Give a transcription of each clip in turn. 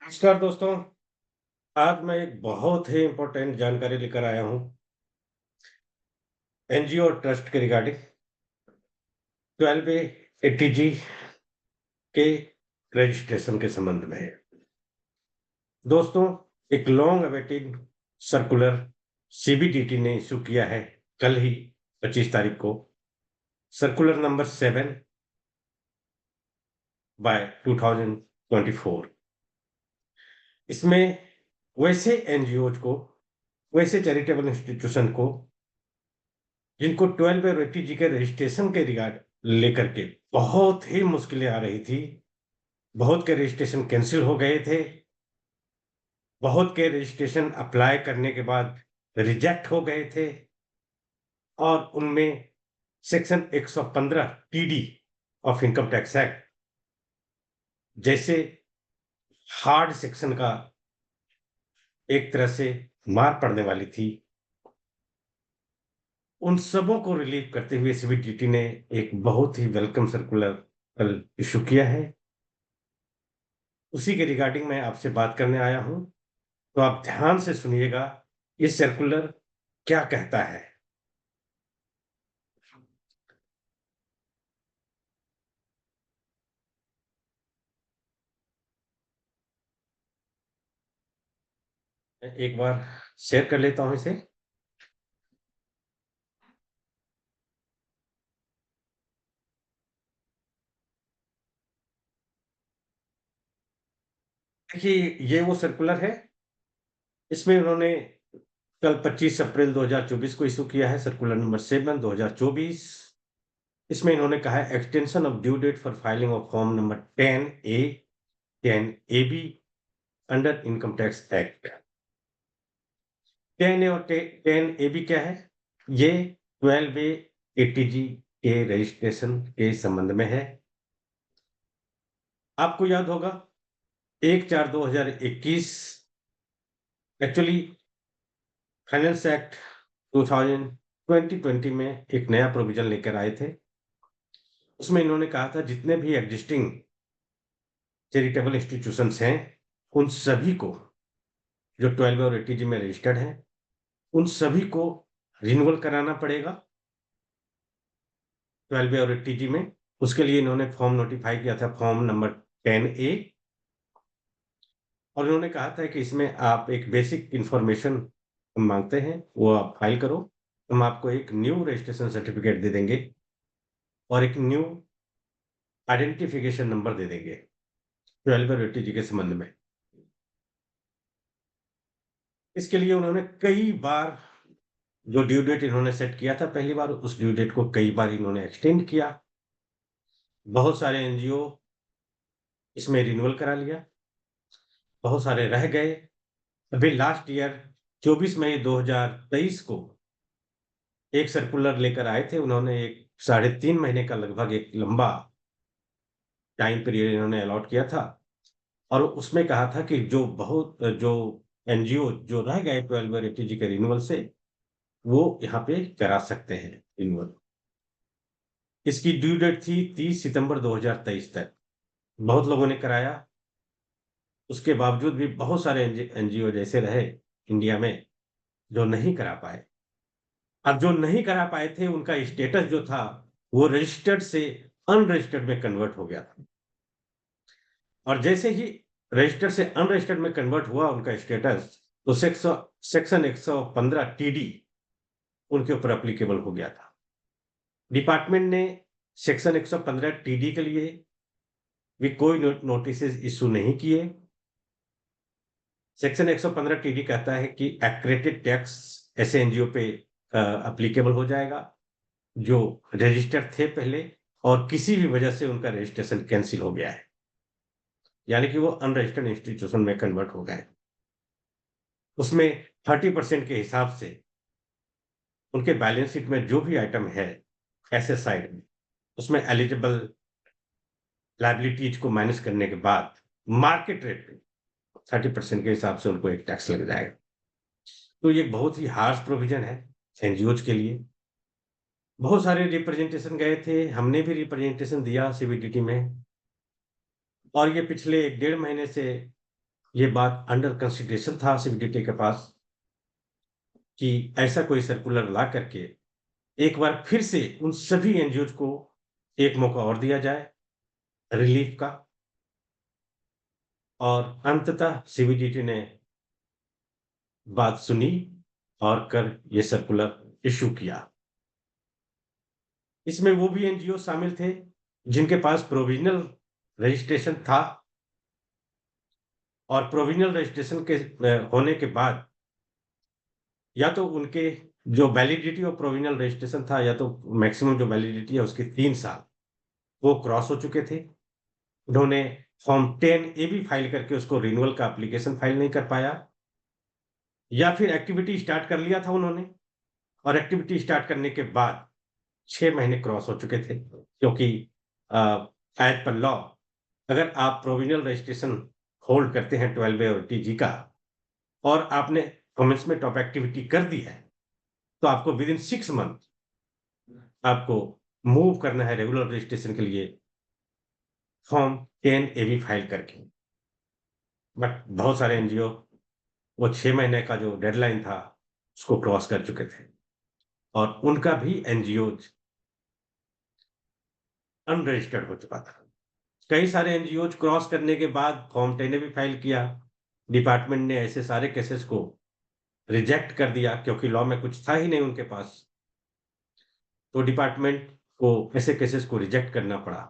नमस्कार दोस्तों। आज मैं एक बहुत ही इम्पोर्टेंट जानकारी लेकर आया हूँ एनजीओ और ट्रस्ट के रिगार्डिंग 12A के रजिस्ट्रेशन के संबंध में है। दोस्तों, एक लॉन्ग अवेटेड सर्कुलर सीबीडीटी ने इशू किया है कल ही 25 तारीख को। Circular number 7 by 2024। इसमें वैसे एनजीओज को, वैसे चैरिटेबल इंस्टीट्यूशन को जिनको 12 के रजिस्ट्रेशन के रिगार्ड लेकर के बहुत ही मुश्किलें आ रही थी। बहुत के रजिस्ट्रेशन कैंसिल हो गए थे। बहुत के रजिस्ट्रेशन अप्लाई करने के बाद रिजेक्ट हो गए थे और उनमें section 115 TD of income tax act जैसे हार्ड सेक्शन का एक तरह से मार पड़ने वाली थी। उन सबों को रिलीव करते हुए सीबीडीटी ने एक बहुत ही वेलकम सर्कुलर कल इशू किया है। उसी के रिगार्डिंग मैं आपसे बात करने आया हूं, तो आप ध्यान से सुनिएगा ये सर्कुलर क्या कहता है। मैं एक बार शेयर कर लेता हूं इसे। देखिए, ये वो सर्कुलर है। इसमें उन्होंने कल 25 अप्रैल 2024 को इशू किया है, सर्कुलर नंबर 7 2024। इसमें इन्होंने कहा है extension of due date for filing of form number 10A 10AB under income tax act. 10A और 10AB क्या है? ये 12A एटीजी के रजिस्ट्रेशन के संबंध में है। आपको याद होगा 1/4/2021 एक्चुअली फाइनेंस एक्ट 2020 में एक नया प्रोविजन लेकर आए थे। उसमें इन्होंने कहा था जितने भी एग्जिस्टिंग चैरिटेबल इंस्टीट्यूशंस हैं, उन सभी को जो 12 और एटीजी में रजिस्टर्ड हैं, उन सभी को रिन्यूअल कराना पड़ेगा 12 और एटीजी में। उसके लिए इन्होंने फॉर्म नोटिफाई किया था, फॉर्म नंबर 10A। और इन्होंने कहा था कि इसमें आप एक बेसिक इंफॉर्मेशन हम मांगते हैं, वो आप फाइल करो। हम आपको एक न्यू रजिस्ट्रेशन सर्टिफिकेट दे देंगे और एक न्यू आइडेंटिफिकेशन नंबर दे देंगे 12 और एटीजी के संबंध में। इसके लिए उन्होंने कई बार जो ड्यू डेट इन्होंने सेट किया था पहली बार, उस ड्यू डेट को कई बार इन्होंने एक्सटेंड किया। बहुत सारे एनजीओ इसमें रिन्यूअल करा लिया, बहुत सारे रह गए। अभी लास्ट ईयर 24 मई 2023 को एक सर्कुलर लेकर आए थे। उन्होंने एक 3.5 महीने का लगभग एक लंबा टाइम पीरियड इन्होंने अलॉट किया था और उसमें कहा था कि जो एनजीओ जो रह गए 12 और एटीजी के रिन्यूअल से, वो यहाँ पे करा सकते हैं रिन्यूअल। इसकी ड्यू डेट थी 30 सितंबर 2023 तक। बहुत लोगों ने कराया, उसके बावजूद भी बहुत सारे एनजीओ जैसे रहे इंडिया में जो नहीं करा पाए। अब जो नहीं करा पाए थे उनका स्टेटस जो था वो रजिस्टर्ड से अनरजिस्टर्ड में कन्वर्ट हो गया था। और जैसे ही रजिस्टर्ड से अनरजिस्टर्ड में कन्वर्ट हुआ उनका स्टेटस, तो सेक्शन 115 टीडी उनके ऊपर एप्लीकेबल हो गया था। डिपार्टमेंट ने सेक्शन 115 टीडी के लिए भी कोई नोटिस इशू नहीं किए। सेक्शन 115 टीडी कहता है कि एक्रेटेड टैक्स ऐसे एनजीओ पे एप्लीकेबल हो जाएगा जो रजिस्टर्ड थे पहले और किसी भी वजह से उनका रजिस्ट्रेशन कैंसिल हो गया है, यानी कि वो अनरजिस्टर्ड इंस्टीट्यूशन में कन्वर्ट हो गए। उसमें 30% के हिसाब से उनके बैलेंस शीट में जो भी आइटम है एसेट साइड में, उसमें एलिजिबल लायबिलिटीज को माइनस करने के बाद मार्केट रेट पे 30% के हिसाब से उनको एक टैक्स लग जाएगा। तो ये बहुत ही हार्श प्रोविजन है एनजीओज के लिए। बहुत सारे रिप्रेजेंटेशन गए थे, हमने भी रिप्रेजेंटेशन दिया सीबीडीटी में, और ये पिछले 1 डेढ़ महीने से ये बात अंडर कंसिडरेशन था सीबीडीटी के पास कि ऐसा कोई सर्कुलर ला करके एक बार फिर से उन सभी एनजीओज़ को एक मौका और दिया जाए रिलीफ का। और अंततः सीबीडीटी ने बात सुनी और कर ये सर्कुलर इश्यू किया। इसमें वो भी एनजीओ शामिल थे जिनके पास प्रोविज़नल रजिस्ट्रेशन था और प्रोविज़नल रजिस्ट्रेशन के होने के बाद या तो उनके जो वैलिडिटी ऑफ प्रोविज़नल रजिस्ट्रेशन था या तो मैक्सिमम जो वैलिडिटी है उसके 3 साल वो क्रॉस हो चुके थे। उन्होंने फॉर्म 10 ए भी फाइल करके उसको रिन्यूअल का एप्लीकेशन फाइल नहीं कर पाया या फिर एक्टिविटी स्टार्ट कर लिया था उन्होंने और एक्टिविटी स्टार्ट करने के बाद 6 महीने क्रॉस हो चुके थे क्योंकि एज़ पर लॉ अगर आप प्रोविज़नल रजिस्ट्रेशन होल्ड करते हैं 12 और टीजी का और आपने कमेंसमेंट ऑफ एक्टिविटी कर दी है, तो आपको विदिन 6 मंथ आपको मूव करना है रेगुलर रजिस्ट्रेशन के लिए फॉर्म 10 ए भी फाइल करके। बट बहुत सारे एनजीओ वो 6 महीने का जो डेडलाइन था, उसको क्रॉस कर चुके थे और उनका भी एनजीओज़ अनरजिस्टर्ड हो चुका था। कई सारे एनजीओज़ क्रॉस करने के बाद फॉर्म 10 ए भी फाइल किया। डिपार्टमेंट ने ऐसे सारे केसेस को रिजेक्ट कर दिया क्योंकि लॉ में कुछ था ही नहीं उनके पास। तो डिपार्टमेंट को ऐसे केसेस को रिजेक्ट करना पड़ा।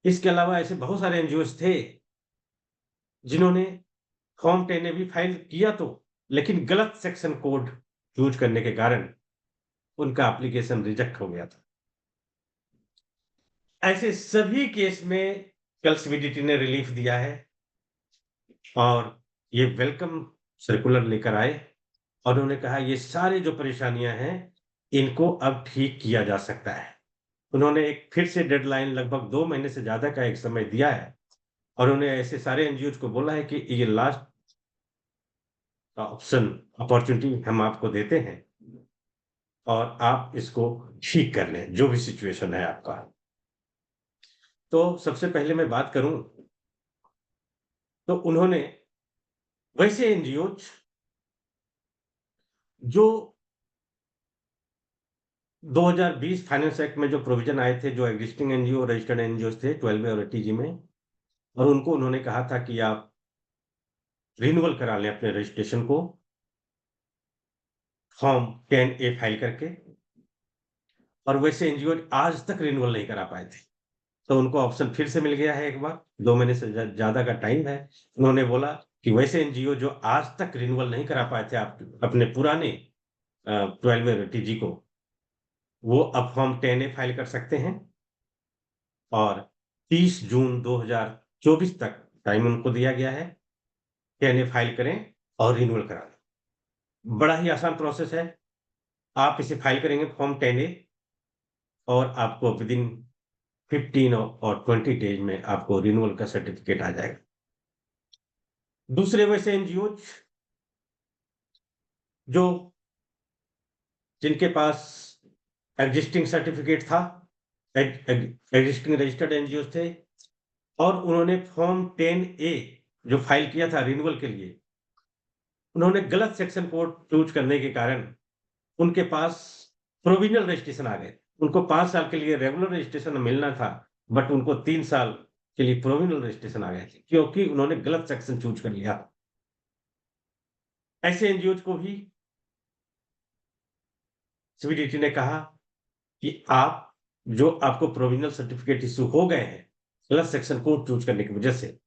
इसके अलावा ऐसे बहुत सारे एनजीओज़ थे, जिन्होंने फॉर्म 10 ए भी फाइल किया तो, लेकिन गलत सेक्शन कोड यूज़ करने के कारण उनका एप्लीकेशन रिजेक्ट हो गया था। ऐसे सभी केस में कल सीबीडीटी ने रिलीफ दिया है और ये वेलकम सर्कुलर लेकर आए और उन्होंने कहा ये सारी जो परेशानियां हैं, इनको अब ठीक किया जा सकता है। उन्होंने एक फिर से डेडलाइन लगभग 2 महीने से ज़्यादा का एक समय दिया है और उन्होंने ऐसे सारे एनजीओज़ को बोला है कि ये लास्ट ऑप्शन अपॉर्च्युनिटी हम आपको देते हैं और आप इसको ठीक कर लें, जो भी सिचुएशन है आपका। तो सबसे पहले मैं बात करूँ, तो उन्होंने वैसे एनजीओज़ जो 2020 फाइनेंस एक्ट में जो प्रोविज़न आए थे, जो एक्जिस्टिंग एनजीओ रजिस्टर्ड एनजीओज़ थे 12 और टीजी में और उनको उन्होंने कहा था कि आप रिन्यूअल करा लें अपने रजिस्ट्रेशन को, फॉर्म 10 ए फाइल करके और वैसे एनजीओ आज तक रिन्यूअल नहीं करा पाए थे। तो उनको ऑप्शन फिर से मिल गया है एक बार, 2 महीने से ज़्यादा का टाइम है। उन्होंने बोला कि वैसे एनजीओ जो आज तक रिन्यूअल नहीं करा पाए थे आप अपने पुराने 12 टीजी को, वो अब फॉर्म 10 ए फाइल कर सकते हैं और 30 जून 2024 तक टाइम उनको दिया गया है। 10 ए फाइल करें और रिन्यूअल करा लें। बड़ा ही आसान प्रोसेस है। आप इसे फाइल करेंगे फॉर्म 10 ए और आपको विदिन 15 और 20 डेज़ में आपको रिन्यूअल का सर्टिफ़िकेट आ जाएगा। दूसरे वैसे एनजीओज़ जो जिनके पास एक्जिस्टिंग सर्टिफ़िकेट था, एक्जिस्टिंग रजिस्टर्ड एनजीओज़ थे और उन्होंने फॉर्म 10 ए जो फाइल किया था रिन्यूअल के लिए, उन्होंने गलत सेक्शन कोड चूज़ करने के कारण उनके पास प्रोविज़नल रजिस्ट्रेशन आ गए। उनको 5 साल के लिए रेगुलर रजिस्ट्रेशन मिलना था, बट उनको 3 साल के लिए प्रोविज़नल रजिस्ट्रेशन आ गए थे, क्योंकि उन्होंने गलत सेक्शन चूज़ कर लिया। ऐसे एनजीओज़ को भी सीबीडीटी ने कहा कि आप जो आपको प्रोविज़नल सर्टिफ़िकेट इश्यू हो गए हैं, गलत सेक्शन कोड चूज़ करने की वजह से,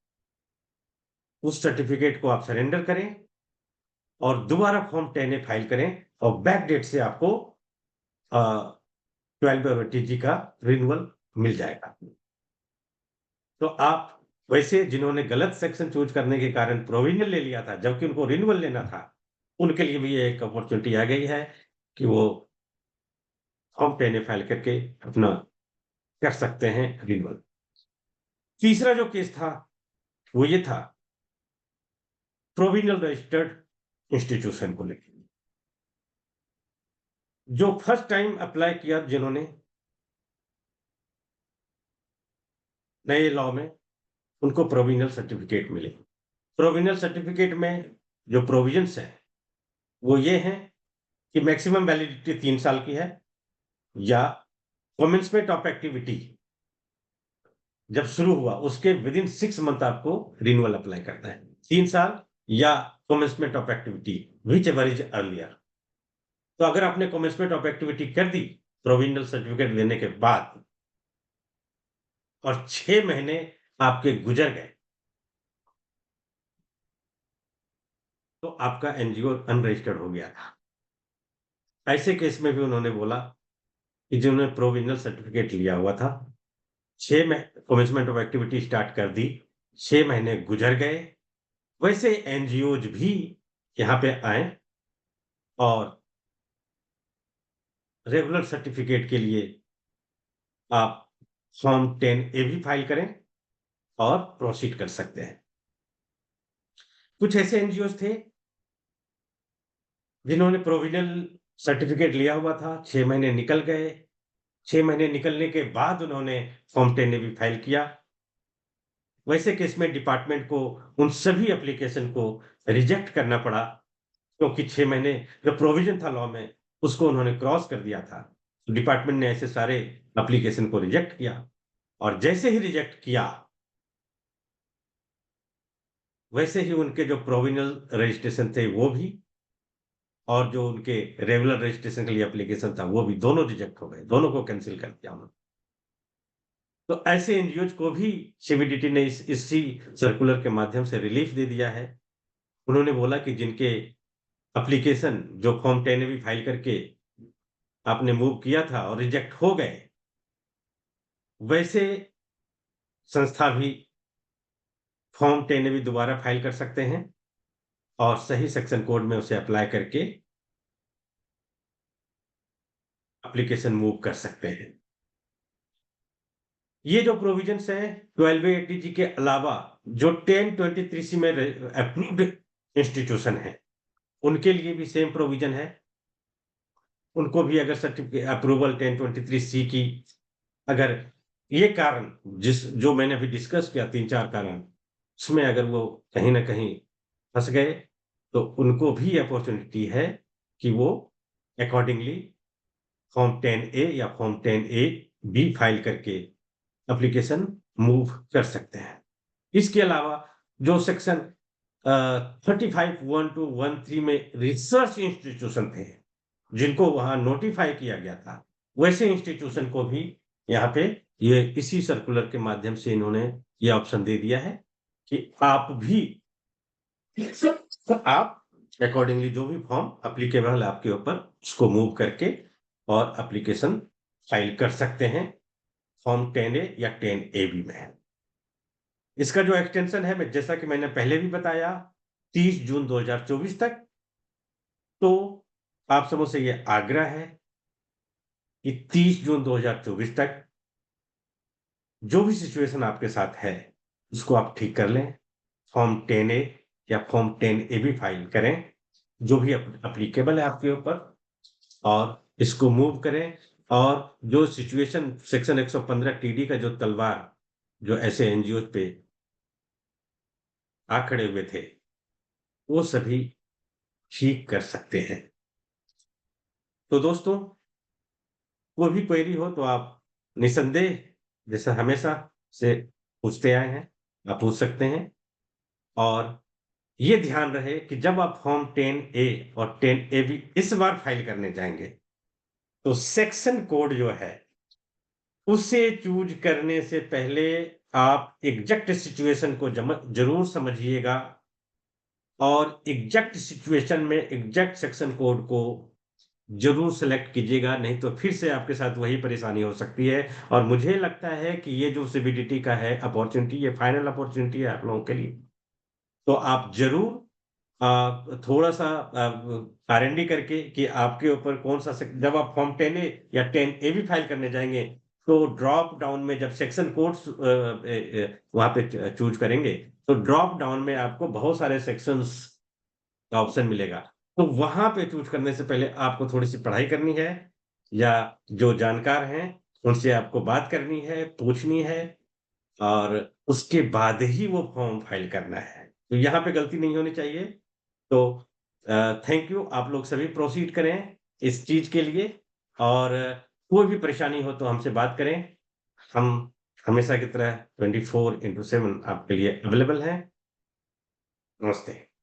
उस सर्टिफ़िकेट को आप सरेंडर करें और दोबारा फॉर्म 10 ए फाइल करें और बैक डेट से आपको अ, 12 टीजी का रिन्यूअल मिल जाएगा। तो आप वैसे जिन्होंने गलत सेक्शन चूज़ करने के कारण प्रोविज़नल ले लिया था, जबकि उनको रिन्यूअल लेना था, उनके लिए भी ये एक अपॉर्च्युनिटी आ गई है कि वो फॉर्म 10 ए फाइल करके अपना कर सकते हैं रिन्यूअल। तीसरा जो केस था, वो ये था प्रोविज़नल रजिस्टर्ड इंस्टीट्यूशन को लेके। जो फर्स्ट टाइम अप्लाई किया जिन्होंने नए लॉ में, उनको प्रोविज़नल सर्टिफ़िकेट मिले। प्रोविजनल सर्टिफिकेट में जो प्रोविजंस हैं, वो ये हैं कि मैक्सिमम वैलिडिटी 3 साल की है, या कमेंसमेंट ऑफ एक्टिविटी जब शुरू हुआ उसके विदिन 6 मंथ आपको रिन्यूअल अप्लाई करना है। 3 साल या commencement of activity which ever is earlier. तो अगर आपने कमेंसमेंट ऑफ एक्टिविटी कर दी प्रोविजनल सर्टिफिकेट लेने के बाद और 6 महीने आपके गुजर गए, तो आपका एनजीओ अनरजिस्टर्ड हो गया था। ऐसे केस में भी उन्होंने बोला कि जिन्होंने प्रोविजनल सर्टिफिकेट लिया हुआ था, 6 मह कमेंसमेंट ऑफ एक्टिविटी स्टार्ट कर दी, 6 महीने गुजर गए, वैसे एनजीओज भी यहाँ पे आएँ और रेगुलर सर्टिफिकेट के लिए आप फॉर्म 10 ए भी फाइल करें और प्रोसीड कर सकते हैं। कुछ ऐसे एनजीओज थे जिन्होंने प्रोविजनल सर्टिफिकेट लिया हुआ था, 6 महीने निकल गए, 6 महीने निकलने के बाद उन्होंने फॉर्म 10 ए भी फाइल किया। वैसे केस में डिपार्टमेंट को उन सभी एप्लीकेशन को रिजेक्ट करना पड़ा, क्योंकि 6 महीने जो प्रोविजन था लॉ में, उसको उन्होंने क्रॉस कर दिया था। डिपार्टमेंट ने ऐसे सारे एप्लीकेशन को रिजेक्ट किया, और जैसे ही रिजेक्ट किया, वैसे ही उनके जो प्रोविजनल रजिस्ट्रेशन थे वो भी, और जो उनके रेगुलर रजिस्ट्रेशन के लिए एप्लीकेशन था वो भी, दोनों रिजेक्ट हो गए, दोनों को कैंसिल कर दिया उन्होंने। तो ऐसे एनजीओज को भी सीबीडीटी ने इसी सर्कुलर के माध्यम से रिलीफ दे दिया है। उन्होंने बोला कि जिनके एप्लीकेशन जो फॉर्म 10 भी फाइल करके आपने मूव किया था और रिजेक्ट हो गए, वैसे संस्था भी फॉर्म 10 भी दोबारा फाइल कर सकते हैं और सही सेक्शन कोड में उसे अप्लाई करके एप्लीकेशन मूव कर सकते हैं। ये जो प्रोविजंस है 1280 के अलावा जो 1023 में अप्रूव्ड इंस्टीट्यूशन है, उनके लिए भी सेम प्रोविजन है। उनको भी अगर सर्टिफिकेट अप्रूवल 1023 की, अगर ये कारण जो मैंने अभी डिस्कस किया 3-4 कारण, उसमें अगर वो कहीं ना कहीं फंस गए, तो उनको भी अपॉर्चुनिटी है कि वो अकॉर्डिंगली फॉर्म 10 ए या फॉर्म 10 ए बी फाइल करके एप्लीकेशन मूव कर सकते हैं। इसके अलावा जो सेक्शन 35(1) to 13 में रिसर्च इंस्टीट्यूशन थे, जिनको वहां नोटिफाई किया गया था, वैसे इंस्टीट्यूशन को भी यहाँ पे ये इसी सर्कुलर के माध्यम से इन्होंने ये ऑप्शन दे दिया है कि आप भी आप अकॉर्डिंगली जो भी फॉर्म एप्लीकेबल है आपके ऊपर, उसको मूव करके और एप्लीकेशन फाइल कर सकते हैं फॉर्म 10 ए या 10 ए बी में। इसका जो एक्सटेंशन है, मैं जैसा कि मैंने पहले भी बताया, 30 जून 2024 तक। तो आप समझ से ये आग्रह है कि 30 जून 2024 तक जो भी सिचुएशन आपके साथ है, उसको आप ठीक कर लें। फॉर्म 10 ए या फॉर्म 10 ए भी फाइल करें, जो भी एप्लीकेबल है आपके ऊपर, और इसको मूव करें। और जो सिचुएशन सेक्शन 115 टीडी का जो तलवार जो ऐसे एनजीओ पे आ खड़े हुए थे, वो सभी ठीक कर सकते हैं। तो दोस्तों, कोई भी क्वेरी हो तो आप निसंदेह, जैसे हमेशा से पूछते आए हैं, आप पूछ सकते हैं। और ये ध्यान रहे कि जब आप फॉर्म 10 ए और 10 ए भी इस बार फाइल करने जाएंगे, तो सेक्शन कोड जो है उसे चूज करने से पहले आप एग्जैक्ट सिचुएशन को जरूर समझिएगा, और एग्जैक्ट सिचुएशन में एग्जैक्ट सेक्शन कोड को जरूर सेलेक्ट कीजिएगा, नहीं तो फिर से आपके साथ वही परेशानी हो सकती है। और मुझे लगता है कि ये जो सीबीडीटी का है अपॉर्चुनिटी, ये फाइनल अपॉर्चुनिटी है आप लोगों के लिए। तो आप जरूर थोड़ा सा आर&डी करके कि आपके ऊपर कौन सा जब आप फॉर्म 10 ए या 10 ए भी फाइल करने जाएंगे, तो ड्रॉप डाउन में जब सेक्शन कोड्स वहां पे चूज करेंगे, तो ड्रॉप डाउन में आपको बहुत सारे सेक्शंस का ऑप्शन मिलेगा। तो वहां पे चूज करने से पहले आपको थोड़ी सी पढ़ाई करनी है, या जो जानकार हैं उनसे आपको बात करनी है, पूछनी है, और उसके बाद ही वो फॉर्म फाइल करना है। तो यहाँ पे गलती नहीं होनी चाहिए। तो थैंक यू, आप लोग सभी प्रोसीड करें इस चीज़ के लिए, और कोई भी परेशानी हो तो हमसे बात करें। हम हमेशा की तरह 24/7 आपके लिए अवेलेबल हैं। नमस्ते।